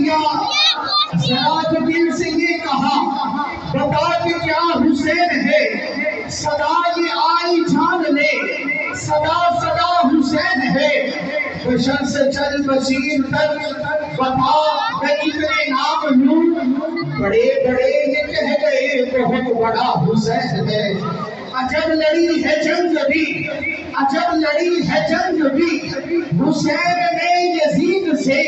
دیا، ذرا جو دل سے یہ کہا بتا کہ کیا حسین ہے، صدا یہ آئی جان لے، صدا صدا حسین ہے، بشر سے چل بشیر تک بتا میں کتنے نام لوں، بڑے بڑے یہ کہہ گئے بہت بڑا حسین ہے، عجب لڑی ہے جنگ بھی، عجب لڑی ہے جنگ بھی حسین نے یزید سے،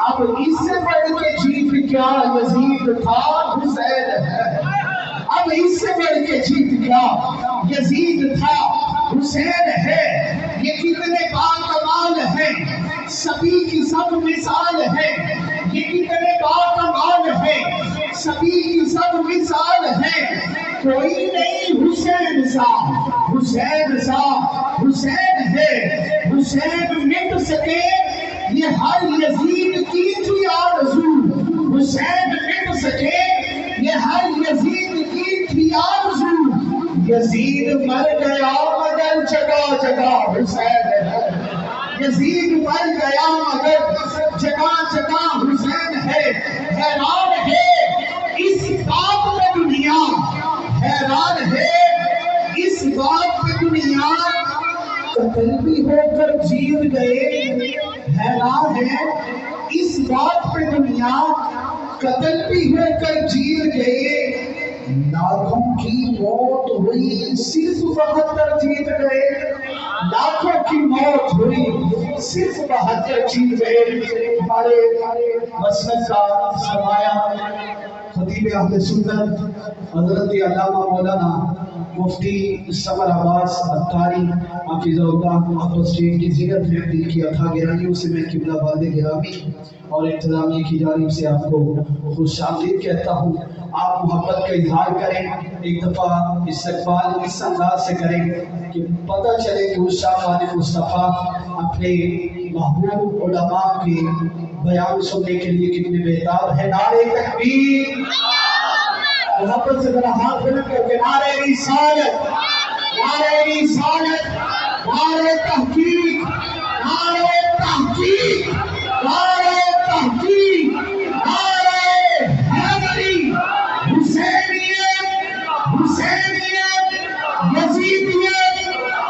اب اس سے بڑھ کے جیت کیا یزید تھا حسین ہے، اب اس سے بڑھ کے جیت کیا یزید تھا حسین ہے، یہ کتنے باکمال ہیں سبھی کی سب مثال ہے، یہ کتنے باکمال ہیں سبھی کی سب مثال ہے، کوئی نہیں حسین سا، حسین سا حسین ہے، حسین مٹ سکے یہ ہر یزید کی تھی آرزو، حسین مٹ سکے یہ ہر یزید کی تھی آرزو، یزید مر گیا مگر جگہ جگہ حسین ہے، یزید مر گیا مگر جگہ جگہ حسین ہے، حیران ہے اس بات پہ دنیا، حیران ہے اس بات پہ دنیا، قتل بھی ہو کر جیت گئے، حیران ہے اس بات پہ دنیا، قتل بھی ہو کر جیت گئے، لاکھوں کی موت ہوئی صرف 72 جیت گئے، لاکھوں کی موت ہوئی صرف 72 جیت گئے، ہمارے مسلک کا سرمایہ خطیب اہل سنت حضرت علامہ مولانا مفتی ثمر عباس عطاری حافظہ اللہ آپ اسٹیٹ کی زیرت میں دل کی عطا گرانیوں سے میں قبلہ آباد گرامی اور انتظامیہ کی جانب سے آپ کو خوش آمدید کہتا ہوں، آپ محبت کا اظہار کریں، ایک دفعہ استقبال اس انداز سے کریں کہ پتہ چلے کہ اس شاہد مصطفیٰ اپنے محبوب علماء کے بیان سننے کے لیے کتنے بیتاب ہیں، نعرہ تکبیر، محبت سے ذرا ہاتھ بلند کر کے نعرہ رسالت، نعرہ رسالت، نعرہ تحقیق، نعرہ تحقیق، نعرہ تحقیق، نعرہ حیدری، حسینیت، حسینیت، یزیدیت،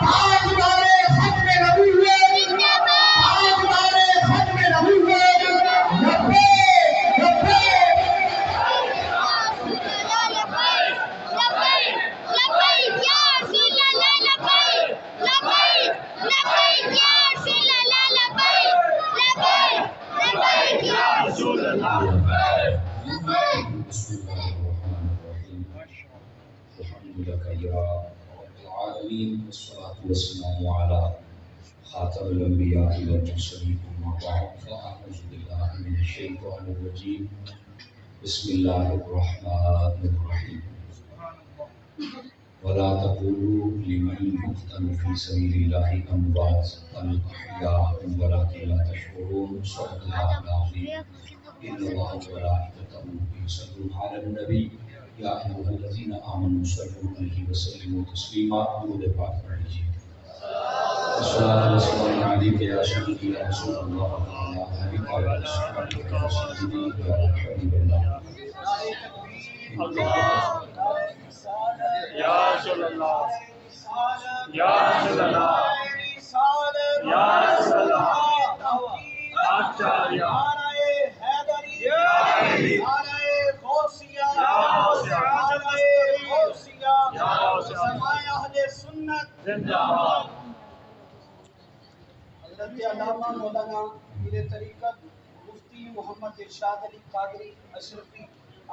تاجدار ختم نبوت، تاجدار ختم نبوت، لبیک لبیک، والسلام على خاتم الأنبياء والمرسلين أما بعد فأعوذ بالله من الشيطان الرجيم بسم الله الرحمن الرحيم ولا تقولوا لمن يقتل في سبيل الله أموات بل أحياء ولكن لا تشعرون صدق الله العظيم إن الله وملائكته يصلون على النبي يا أيها الذين آمنوا صلوا عليه وسلموا تسليما درود پاک پڑھ لیجیے الصلاة والسلام عليك يا سيدي يا رسول الله وعلى آلك وصحبك يا سيدي يا حبيب الله یا رسول اللہ یا رسول اللہ یا رسول اللہ آچاریہ حضرت علامہ مولانا پیر طریقت مفتی محمد ارشاد علی قادری اشرفی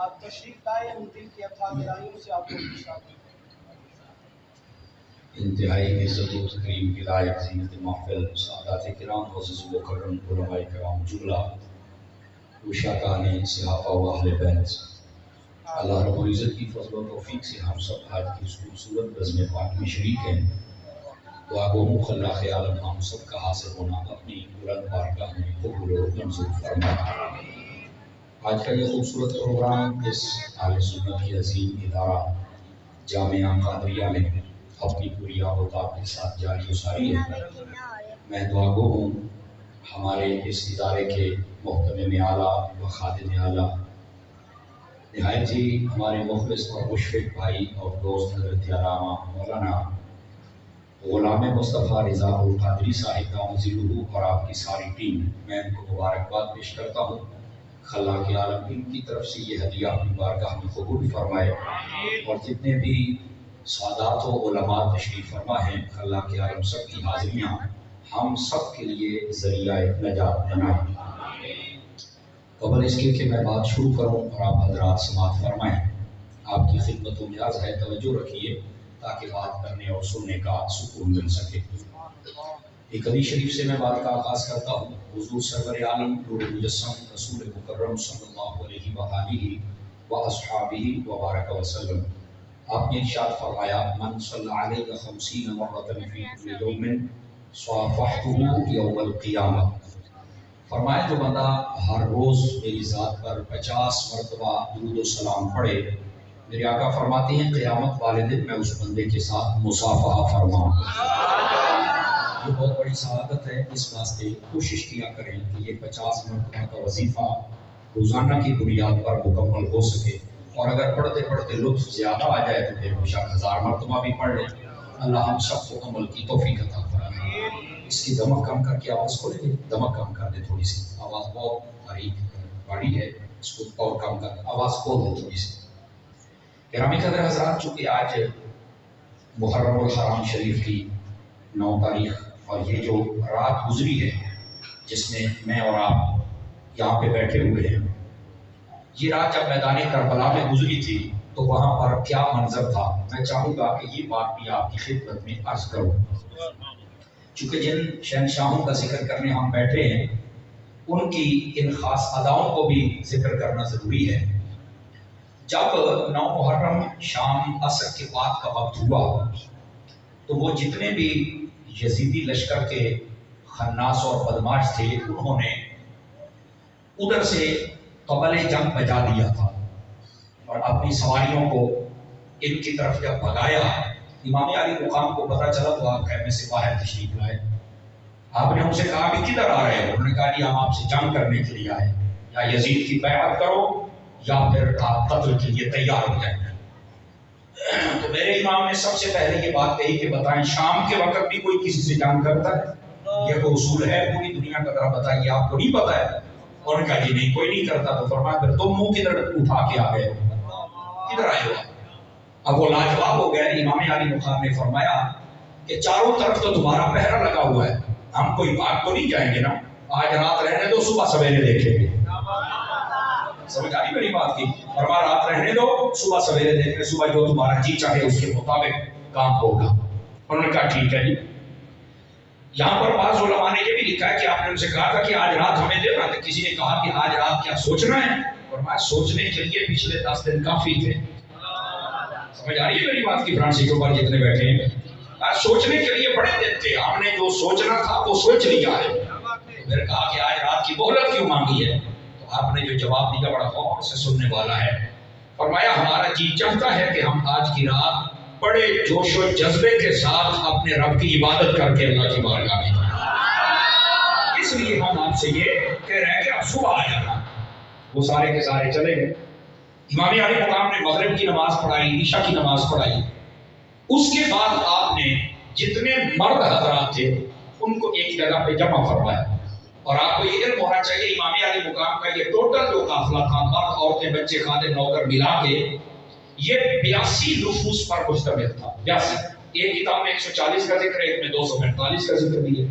آپ تشریف لائے، ہم دل کی عطا گرانیوں سے آپ کو خوش آمدید۔ انتہائی عزت و تکریم کی لائق زینت محفل سادات کرام معزز و مکرم علماء کرام جملہ وشاکان صحابہ و اہل بیت، اللہ رب العزت کی فضل و توفیق سے ہم سب آج کی اس خوبصورت بزم پاک میں شریک ہیں، دعا گو مخلہ خیال ہم سب کا حاصل ہونا اپنی بلند بارگاہ میں قبول و منظور فرمائے۔ آج کا یہ خوبصورت پروگرام اس اہل سنت کی عظیم ادارہ جامعہ قادریہ میں اپنی پوری آب و تاب کے ساتھ جاری و ساری ہے۔ میں دعا گو ہوں ہمارے اس ادارے کے محترم اعلیٰ و خادم اعلیٰ نہایت ہی ہمارے مخلص اور مشفق بھائی اور دوست حضرت علامہ مولانا غلام مصطفیٰ رضا القادری صاحب دامت ظلہ اور آپ کی ساری ٹیم، میں ان کو مبارکباد پیش کرتا ہوں۔ خلاق عالم ان کی طرف سے یہ ہدیہ اپنی بارگاہ میں قبول فرمائے، اور جتنے بھی سادات و علماء تشریف فرما ہیں، خلاق عالم سب کی حاضریاں ہم سب کے لیے ذریعہ نجات بنائیں۔ قبل اس کے کہ میں بات شروع کروں اور آپ حضرات سماعت فرمائیں، آپ کی خدمتوں میں عرض ہے توجہ رکھیے تاکہ بات کرنے اور سننے کا سکون مل سکے۔ ایک حدیث شریف سے میں بات کا آغاز کرتا ہوں۔ حضور سرور عالم نور مجسم رسول مکرم صلی اللہ علیہ وآلہ واصحابہ وبارک وسلم، آپ نے ارشاد فرمایا من صلی علیہ 50 مرۃ فی کل یوم صافحتہ یوم القیامہ، فرمایا جو بندہ ہر روز میری ذات پر 50 مرتبہ درود و سلام پڑھے، میرے آقا فرماتے ہیں قیامت والے دن میں اس بندے کے ساتھ مصافحہ فرماؤں۔ یہ بہت بڑی سعادت ہے، اس واسطے کوشش کیا کریں کہ یہ 50 مرتبہ کا وظیفہ روزانہ کی بنیاد پر مکمل ہو سکے، اور اگر پڑھتے پڑھتے لطف زیادہ آ جائے تو پھر بے شک 1000 مرتبہ بھی پڑھ لیں۔ اللہ ہم سب کو عمل کی توفیق عطا فرمائے۔ اس کی دمک کم کر کے آواز کھولے دے، دمک کم کر دے، تھوڑی سی آواز بہت بڑی ہے، اس کو اور کم کر آواز کھول دے تھوڑی سی۔ گرامی قدر حضرات، چونکہ آج محرم الحرام شریف کی 9 تاریخ اور یہ جو رات گزری ہے جس میں میں اور آپ یہاں پہ بیٹھے ہوئے ہیں، یہ رات جب میدان کربلا میں گزری تھی تو وہاں پر کیا منظر تھا، میں چاہوں گا کہ یہ بات بھی آپ کی خدمت میں عرض کروں۔ چونکہ جن شہنشاہوں کا ذکر کرنے ہم بیٹھے ہیں ان کی ان خاص اداؤں کو بھی ذکر کرنا ضروری ہے۔ جب 9 محرم شام عصر کے بعد کا وقت ہوا تو وہ جتنے بھی یزیدی لشکر کے خناس اور بدماش تھے انہوں نے ادھر سے قبل جنگ بجا دیا تھا، اور اپنی سواریوں کو ان کی طرف جب بھگایا، امام علی مقام کو پتہ چلا تو آپ خیمے سے باہر تشریف لائے۔ آپ نے ان سے کہا کہ کدھر آ رہے ہیں؟ انہوں نے کہا کہ ہم آپ سے جنگ کرنے کے لیے آئے، یا یزید کی بیعت کرو یا پھر آپ قتل کے لیے تیار ہو جائیں۔ تو میرے امام نے سب سے پہلے یہ بات کہی کہ بتائیں شام کے وقت بھی کوئی کسی سے جنگ کرتا ہے؟ یہ تو اصول ہے پوری دنیا کا، ذرا بتائیے، آپ کو نہیں پتا ہے؟ انہوں نے کہا جی نہیں کوئی نہیں کرتا۔ تو فرمایا پھر تم منہ کدھر اٹھا کے آ گئے ہو، کدھر آئے ہو؟ اب وہ لاجواب ہو گئے۔ امام علی مقام نے فرمایا کہ چاروں طرف تو تمہارا پہرا لگا ہوا ہے، ہم کوئی بات تو نہیں جائیں گے نا، آج رات رہنے دو، صبح سویرے دیکھیں گے۔ سمجھ آئی میری بات کی؟ فرمایا رات رہنے دو، صبح سویرے دیکھ لیں، صبح جو تمہارا جی چاہے اس کے مطابق کام ہوگا۔ انہوں نے کہا ٹھیک ہے جی۔ یہاں پر بعض علماء نے یہ بھی لکھا ہے کہ آپ نے ان سے کہا تھا کہ آج رات ہمیں دینا، تو کسی نے کہا کہ آج رات کیا سوچنا ہے؟ فرمایا سوچنے کے لیے پچھلے 10 دن کافی تھے۔ سمجھ آ رہی ہے میری بات کی؟ فرانسی کے اوپر جتنے بیٹھے ہیں آج سوچنے کے لیے بڑے دن تھے، ہم نے جو سوچنا تھا وہ سوچ لیا ہے۔ پھر کہا کہ آج رات کی مہلت کیوں مانگی ہے؟ تو آپ نے جو جواب دیا بڑا غور سے سننے والا ہے۔ فرمایا ہمارا جی چاہتا ہے کہ ہم آج کی رات بڑے جوش و جذبے کے ساتھ اپنے رب کی عبادت کر کے اللہ کی بارگاہ میں، اس لیے ہم آپ سے یہ کہہ رہے ہیں کہ آپ صبح آ جانا۔ وہ سارے کے سارے چلے گئے۔ امام علی مقام نے مغرب کی نماز پڑھائی، عشاء کی نماز پڑھائی، اس کے بعد آپ نے جتنے مرد حضرات تھے ان کو ایک جگہ پہ جمع فرمایا، اور آپ کو یہ علم ہونا چاہیے امام علی مقام کا یہ ٹوٹل جو قافلہ تھا، مرد عورتیں بچے خادم نوکر ملا کے، یہ 82 نفوس پر مشتمل تھا۔ 82، ایک کتاب میں 140 کا ذکر ہے، ایک میں 245 کا ذکر بھی ہے،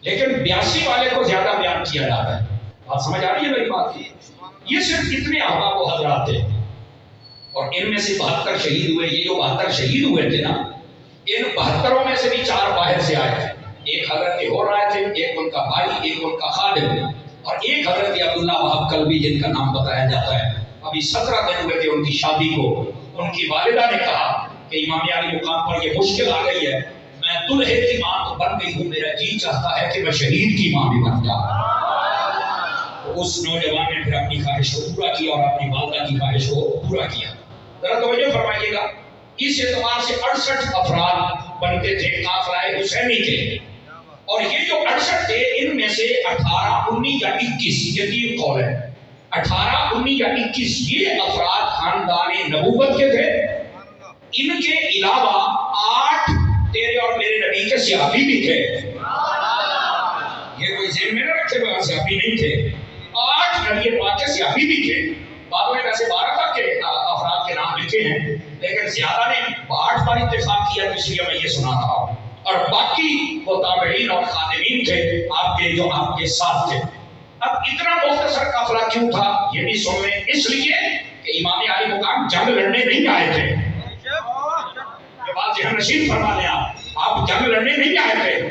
لیکن 82 والے کو زیادہ بیان کیا جاتا ہے۔ بات سمجھ آ رہی ہے میری بات کی؟ یہ صرف اتنے احباب و حضرات تھے، اور ان میں سے 72 شہید ہوئے۔ یہ جو 72 شہید ہوئے تھے نا، ان 72 میں سے بھی 4 باہر سے آئے تھے۔ ایک حضرت ہو رہے تھے، ایک ان کا بھائی، ایک ان کا خادم، اور ایک حضرت عبداللہ وہاب کلبی جن کا نام بتایا جاتا ہے۔ ابھی 17 دن ہوئے تھے ان کی شادی کو۔ ان کی والدہ نے کہا کہ امام علی مقام پر یہ مشکل آ گئی ہے، میں دلہے کی ماں تو بن گئی ہوں، میرا جی چاہتا ہے کہ میں شہید کی ماں بھی بن جاؤں۔ اس نوجوان نے پھر اپنی خواہش کو پورا کیا اور اپنی والدہ کی خواہش کو پورا کیا۔ ذرا توجہ فرمائیے گا، اس اعتبار سے 68 افراد بنتے تھے قافلہ حسینی کے، اور یہ جو 68 تھے ان میں سے 18 19 یا 21 یہ تین قول ہے 18 19 یا 21 یہ افراد خاندان نبوت کے تھے ان کے علاوہ 8 تیرے اور میرے نبی کے صحابی بھی تھے یہ کوئی ذہن میں نہ رکھے بغیر صحابی نہیں تھے 8 نبی پاک کے صحابی بھی تھے بعد میں ویسے 12 تک کے افراد کے نام لکھے ہیں لیکن زیادہ نے 8 بار اتفاق کیا تو اس لیے میں یہ سنا رہا ہوں اور باقی وہ تابعین اور خادمین تھے آپ کے جو آپ کے ساتھ تھے اب اتنا مختصر قافلہ کیوں تھا یہ بھی سن لیں اس لیے کہ امام علی مقام جنگ لڑنے نہیں آئے تھے یہ بات ذہن نشین فرما لیں آپ جنگ لڑنے نہیں آئے تھے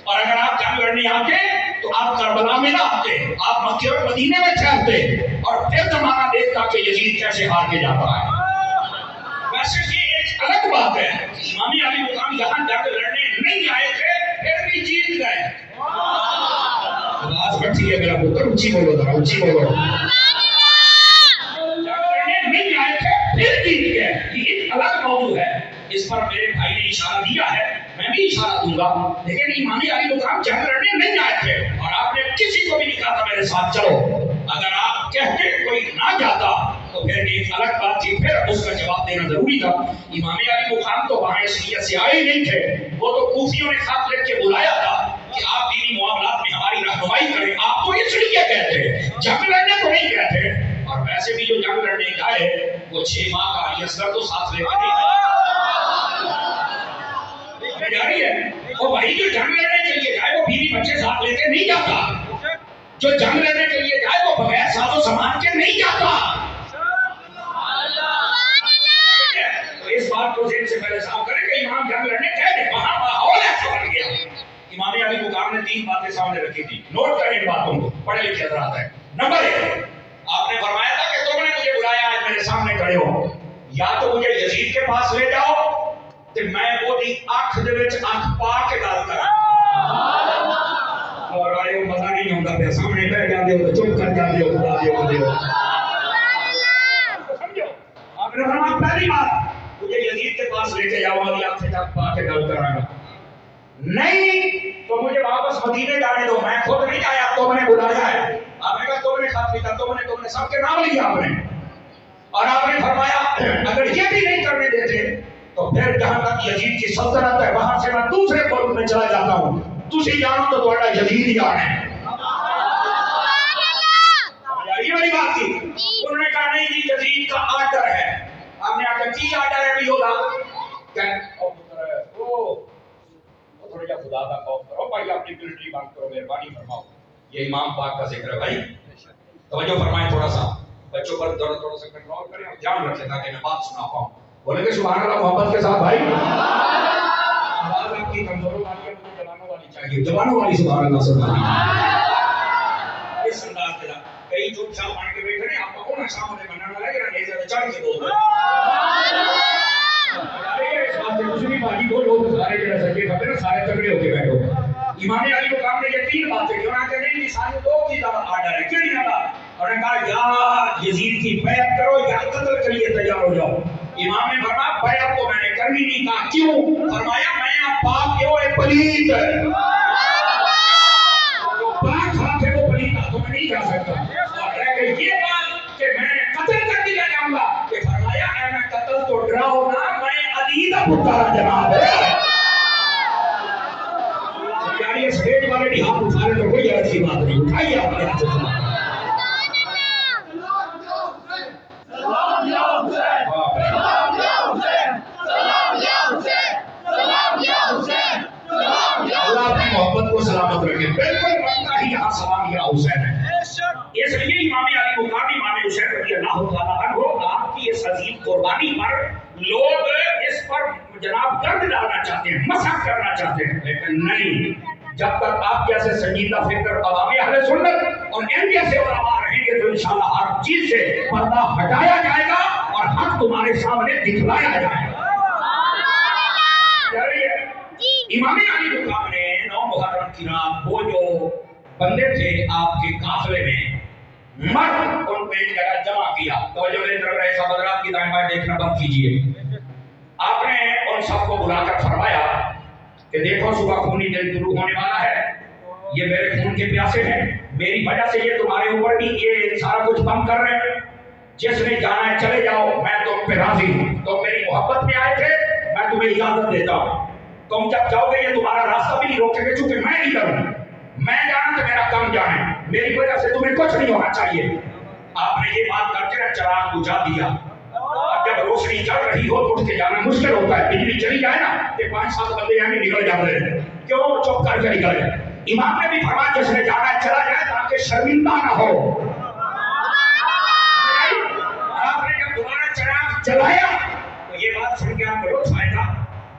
اور اگر آپ جنگ لڑنے آتے تو آپ کربلا میں نہ آتے آپ مکے اور مدینے میں ٹھہرتے اور پھر زمانہ دیکھتا کہ یزید کیسے ہار کے جاتا ہے ویسے یہ ایک الگ بات ہے کہ امام علی مقام یہاں جنگ لڑنے نہیں آئے تھے پھر بھی جیت گئے آواز بڑھتی ہے میرا پتر اونچی بولو ذرا اونچی بولو جنگ لڑنے نہیں آئے تھے پھر جیت گئے یہ ایک الگ موضوع ہے اس پر میرے بھائی نے اشارہ دیا ہے میں بھی اشارہ دوں گا لیکن امام علی مقام جنگ لڑنے نہیں آئے تھے اور آپ نے کسی کو بھی نہیں کہا تھا میرے ساتھ چلو اگر آپ کہتے کوئی نہ جاتا تو پھر ایک الگ بات تھی پھر اس کا جواب دینا ضروری تھا امام علی مقام تو وہاں اس لیے سے آئے نہیں تھے وہ تو کوفیوں نے خط لکھ کے بلایا تھا کہ آپ دینی معاملات میں ہماری رہنمائی کریں آپ تو اس لیے کہتے جنگ لڑنے تو نہیں کہتے اور ویسے بھی جو جنگ لڑنے گئے وہ 6 ماہ کا علی اصغر تو ساتھ لے کے نہیں جاری ہے وہ بھائی جو جنگ لڑنے کے لیے جائے وہ بیوی بچے ساتھ لے کے نہیں جاتا جو جنگ لڑنے کے لیے جائے وہ بغیر ساز و سامان کے نہیں جاتا تو اس بات کو ذہن سے پہلے صاف کریں کہ امام جنگ لڑنے گئے تھے وہاں ماحول ایسا بن گیا امام علی مقام نے 3 باتیں سامنے رکھی تھی نوٹ کریں ان باتوں کو پڑھے لکھے حضرات ہیں نمبر 1 آپ نے فرمایا تھا کہ تم نے مجھے بلایا آج میرے سامنے کھڑے ہو یا تو مجھے یزید کے پاس لے جاؤ کہ میں وہ دی آنکھ دے وچ آنکھ پا کے گل کراں اور آئے مزہ نہیں ہوندا پیا سامنے بیٹھ جاندے ہو تے چپ کر جاندے ہو خدا دے بندے ہو سمجھو آپ نے فرمایا پہلی بات مجھے یزید کے پاس لے کے جاؤ والی آنکھ تک پا کے گل کراں گا نہیں تو مجھے واپس مدینے جانے دو میں خود نہیں آیا تو میں نے بلایا ہے آپ نے کہا تو نے خط لکھا تو نے سب کے نام لیا آپ نے اور آپ نے فرمایا اگر یہ بھی نہیں کرنے دیتے تو پھر جہاں تک یزید کی سلطنت ہے وہاں سے میں دوسرے ملک میں چلا جاتا ہوں تسی جانو تو تھوڑا یزید ہی جان ہے یہ والی بات تھی انہوں نے کہا نہیں جی یزید کا آرڈر ہے آپ نے آخر کی آرڈر ہے بھی ہوگا تھوڑا جا خدا کا خوف کرو بھائی اپنی ملٹری بند کرو مہربانی فرماؤ یہ امام پاک کا ذکر ہے بھائی توجہ فرمائیں تھوڑا سا بچوں پر تھوڑا سا کنٹرول کریں اور جان رکھیں تاکہ میں بات سنا پاؤں بولیں گے سبحان اللہ محبت کے ساتھ بھائی آواز آپ کی کمزوروں والی ہے مجھے جوانوں والی چاہیے جوانوں والی سبحان اللہ سبحان اللہ اس انداز کے ساتھ کئی چوٹ چھاپ پڑھ کے بیٹھے ہیں آپ کو کون سامنے بنانا والا ہے کہ نیزے چڑھ کے دو اس بات سے کچھ بھی باجی کو لوگ سارے جڑا سکے کھپے نا سارے تگڑے ہو کے بیٹھو امام علی مقام نے یہ 3 باتیں کیوں نہ کہ نہیں سارے 2 کی طرف آرڈر ہے کیوں نہیں آتا اور نے کہا یا یزید کی بیعت کرو یا قتل کے لیے تیار ہو جاؤ امام نے فرمایا بیعت تو میں نے کرنی نہیں کہا کیوں فرمایا میں پاک ہوں اے پلیت جو پاک ہاتھ ہے وہ پلیت ہاتھوں میں نہیں جا سکتا اور رہ گئی یہ بات کہ میں قتل کر دیا جاؤں گا کہ فرمایا اے میں قتل تو ڈراؤ نہ میں علی کا پتر جناب یعنی اس ڈیٹ والے بھی ہاتھ اٹھانے تو کوئی ایسی بات نہیں اٹھائیے آپ نے ہاتھ اٹھانا اللہ اپنی محبت کو سلامت رکھے بالکل بنتا ہی یہاں سلام یا حسین ہے اس لیے امام علی مقام امام حسین رضی اللہ تعالیٰ عنہ آپ کی اس عظیم قربانی پر لوگ اس پر جناب گرد ڈالنا چاہتے ہیں مسخ کرنا چاہتے ہیں لیکن نہیں جب تک آپ جیسے سنجیدہ فکر عوام اہل سنت اور ان جیسے علماء رہیں گے تو انشاءاللہ ہر چیز سے پردہ ہٹایا جائے گا اور حق تمہارے سامنے دکھلایا جائے گا امام علی مقام نے 9 محرم کی رات وہ جو بندے تھے آپ کے قافلے میں مرد ان پہ ایک جگہ جمع کیا توجہ میری طرف رہے صاحب حضرات کی دائیں بائیں دیکھنا بند کیجیے آپ نے ان سب کو بلا کر فرمایا کہ دیکھو صبح خونی دن طلوع ہونے والا ہے، یہ میرے خون کے پیاسے ہیں، میری وجہ سے یہ تمہارے اوپر بھی یہ سارا کچھ بند کر رہے ہیں، جس نے جانا ہے چلے جاؤ، میں تم پہ راضی ہوں، تم میری محبت میں آئے تھے، میں تمہیں اجازت دیتا ہوں، تم جب جاؤ گے یہ تمہارا راستہ بھی نہیں روکے گے، چونکہ میں نہیں کروں، میں جانا تو میرا کام جانا ہے، میری وجہ سے تمہیں کچھ نہیں ہونا چاہیے۔ آپ نے یہ بات کر کے چراغ بجھا دیا، اب جب روشنی چل رہی ہو تو اٹھ کے جانا مشکل ہوتا ہے، بجلی چلی جائے نا کہ 5-7 بندے یعنی نکل جاتے ہیں، کیوں چپ کر کے نکل جائے۔ امام نے بھی فرمایا جس نے جانا ہے چلا جائے تاکہ شرمندہ نہ ہو۔ آپ نے جب دوبارہ چراغ چلایا تو یہ بات سن کے آپ کو لطف آئے گا،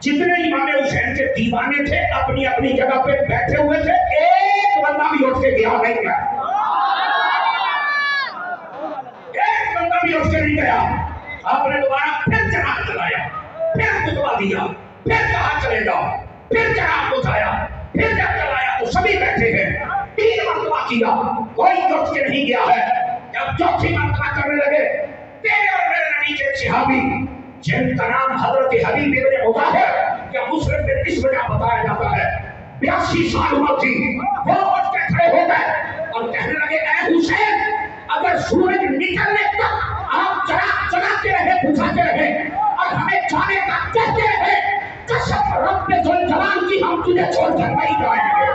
جتنے امام حسین کے دیوانے تھے اپنی اپنی جگہ پہ بیٹھے ہوئے تھے، ایک بندہ بھی اٹھ کے گیا نہیں گیا، ایک بندہ بھی اٹھ کے نہیں گیا۔ آپ نے دوبارہ پھر چراغ چلایا، پھر خطبہ دیا، پھر کہا چلے جاؤ، پھر چراغ بجھایا، پھر جب چلایا تو سبھی بیٹھے ہیں، 3 مرتبہ کیا، کوئی اٹھ کے نہیں گیا ہے۔ جب چوتھی مرتبہ کرنے لگے، تیرے اور میرے نبی کے صحابی جن کا نام حضرت حبیب ابن مظاہر یا مسلم میں اس وجہ بتایا جاتا ہے، 82 سال عمر تھی، وہ اٹھ کے کھڑے ہو گئے اور کہنے لگے اے حسین، اگر سورج نکلنے تک آپ چراغ چلاتے رہے، بجھاتے رہے اور ہمیں جانے کا کہتے رہے، قسم رب ذوالجلال کی ہم تجھے چھوڑ کر نہیں جائیں گے،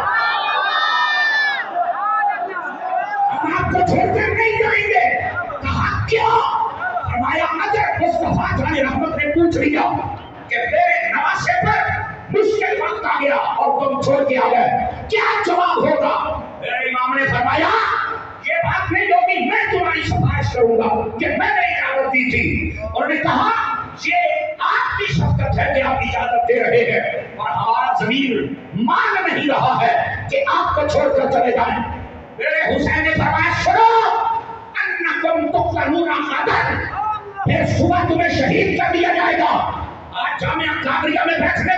ہم آپ کو چھوڑ کر نہیں جائیں گے۔ کہا کیا؟ فرمایا اگر مصطفیٰ جان رحمت نے پوچھ لیا کہ میرے نواسے پر مشکل وقت آ گیا اور تم چھوڑ کے آ گئے، کیا جواب ہوگا؟ میرے امام نے فرمایا یہ بات نہیں ہوگی، میں تمہاری سفارش کروں گا کہ میں نے اجازت دی تھی، اور نے کہا یہ آپ کی شفقت ہے کہ آپ اجازت دے رہے ہیں اور ہمارا ضمیر مان نہیں رہا ہے کہ آپ کو چھوڑ کر چلے جائیں۔ میرے حسین نے فرمایا سنو انکم تقتلون غدا، پھر صبح تمہیں شہید کر دیا جائے گا۔ آج جامعہ قادریہ میں بیٹھنے